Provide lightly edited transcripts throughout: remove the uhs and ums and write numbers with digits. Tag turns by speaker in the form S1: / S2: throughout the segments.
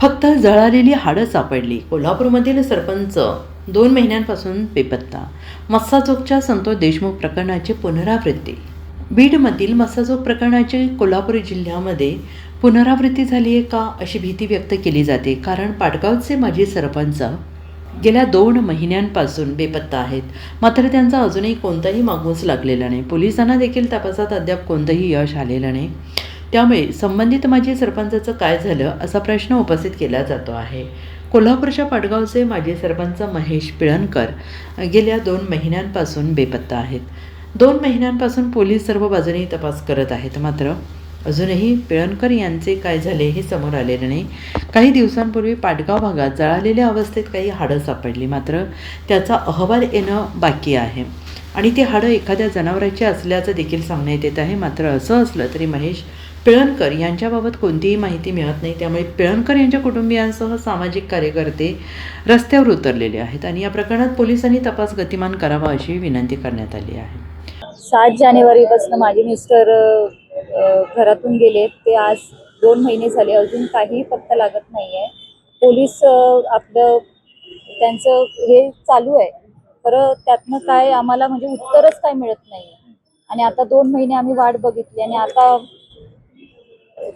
S1: फक्त जळालेली हाडं सापडली. कोल्हापूरमधील सरपंच 2 महिन्यांपासून बेपत्ता. मस्साजोगच्या संतोष देशमुख प्रकरणाची पुनरावृत्ती. बीडमधील मस्साजोग प्रकरणाची कोल्हापूर जिल्ह्यामध्ये पुनरावृत्ती झाली आहे का अशी भीती व्यक्त केली जाते. कारण पाटगावचे माजी सरपंच गेल्या 2 महिन्यांपासून बेपत्ता आहेत. मात्र त्यांचा अजूनही कोणताही मागूस लागलेला नाही. पोलिसांना देखील तपासात अद्याप कोणतंही यश आलेलं नाही. त्यामुळे संबंधित माजी सरपंचाचं काय झालं असा प्रश्न उपस्थित केला जातो आहे. कोल्हापूरच्या पाटगावचे माजी सरपंच महेश पिळणकर गेल्या 2 महिन्यांपासून बेपत्ता आहेत. 2 महिन्यांपासून पोलीस सर्व बाजूने तपास करत आहेत. मात्र अजूनही पिळणकर यांचे काय झाले हे समोर आलेले नाही. काही दिवसांपूर्वी पाटगाव भागात जळालेल्या अवस्थेत काही हाडं सापडली. मात्र त्याचा अहवाल येणं बाकी आहे आणि ती हाडं एखाद्या जनावराची असल्याचं देखील सांगण्यात येत आहे. मात्र असं असलं तरी महेश पिळणकर यांच्याबाबत कोणतीही माहिती मिळत नाही. त्यामुळे पिळणकर यांच्या कुटुंबियांसह सामाजिक कार्यकर्ते रस्त्यावर उतरलेले आहेत आणि या प्रकरणात पोलिसांनी तपास गतिमान करावा अशी विनंती करण्यात आली आहे.
S2: 7 जानेवारीपासून माझे मिस्टर घरातून गेले. ते आज 2 महिने झाले, अजून काही पत्ता लागत नाही आहे. पोलीस आपलं त्यांचं हे चालू आहे, तर त्यातनं काय आम्हाला म्हणजे उत्तरच काय मिळत नाही. आणि आता 2 महिने आम्ही वाट बघितली आणि आता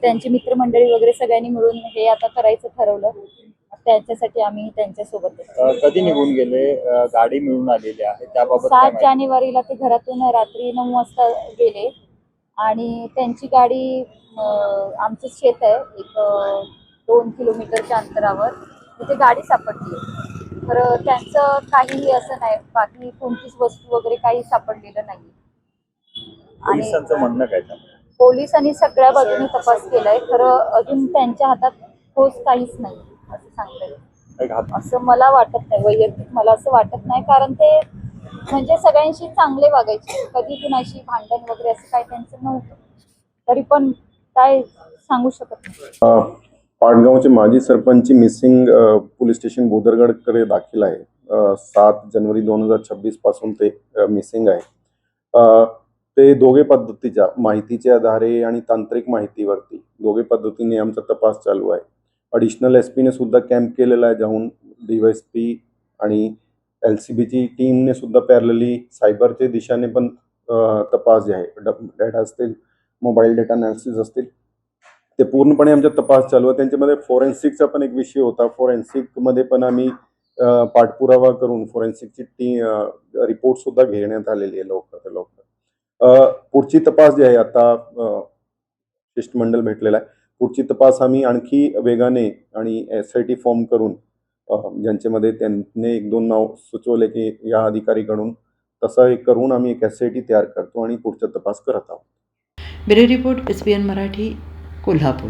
S2: त्यांची मित्रमंडळी वगैरे सगळ्यांनी मिळून हे आता करायचं ठरवलं. त्याच्यासाठी आम्ही त्यांच्यासोबत
S3: कधी निघून गेले? गाडी मिळून आलेली आहे त्याबाबत
S2: 7 जानेवारीला ते घरातून रात्री 9 वाजता गेले आणि त्यांची गाडी आमचं शेत आहे एक 2 किलोमीटरच्या अंतरावर, तिथे गाडी सापडली. तर त्यांचं काही असं नाही, बाकी कोणतीच वस्तू वगैरे काही सापडलेलं नाही. आणि
S3: पोलिसांचं म्हणणं काय त्यामुळे?
S2: पोलिसांनी सगळ्या बाजूने तपास केलाय, खरं अजून त्यांच्या हातात ठोस काहीच नाही असं सांगताय. असं मला वाटत नाही, वैयक्तिक मला असं वाटत नाही. कारण ते म्हणजे सगळ्यांशी चांगले वागायचे, कधी कुणाशी भांडण वगैरे असं काय त्यांचं नव्हतं. तरी पण काय सांगू शकत नाही.
S4: पाटगावचे माजी सरपंच मिसिंग पोलीस स्टेशन भोदरगडकडे दाखल आहे. 7 जानेवारी 2026 पासून ते मिसिंग आहे. ते दोघे पद्धतीच्या माहितीच्या आधारे आणि तांत्रिक माहितीवरती दोघे पद्धतीने आमचा तपास चालू आहे. ॲडिशनल SP ने सुद्धा कॅम्प केलेला आहे, जाऊन DYSP आणि LCBची टीमने सुद्धा पॅरलली सायबरच्या दिशेने पण तपास जे आहे, डेटा असतील, मोबाईल डेटा अनालिसिस असतील, ते पूर्णपणे आमचा तपास चालू आहे. त्यांच्यामध्ये फॉरेन्सिकचा पण एक विषय होता. फॉरेन्सिकमध्ये पण आम्ही पाठपुरावा करून फॉरेन्सिकची रिपोर्ट सुद्धा घेण्यात आलेली आहे लवकर. पुढची तपास जी आहे, आता शिष्टमंडळ भेटलेला आहे. पुढची तपास आम्ही आणखी वेगाने आणि SIT फॉर्म करून ज्यांच्यामध्ये त्यांनी 1-2 नाव सुचवले की या अधिकारीकडून, तसं एक करून आम्ही एक SIT तयार करतो आणि पुढचा तपास करत आहोत.
S1: Bureau report SBN Marathi, Kolhapur.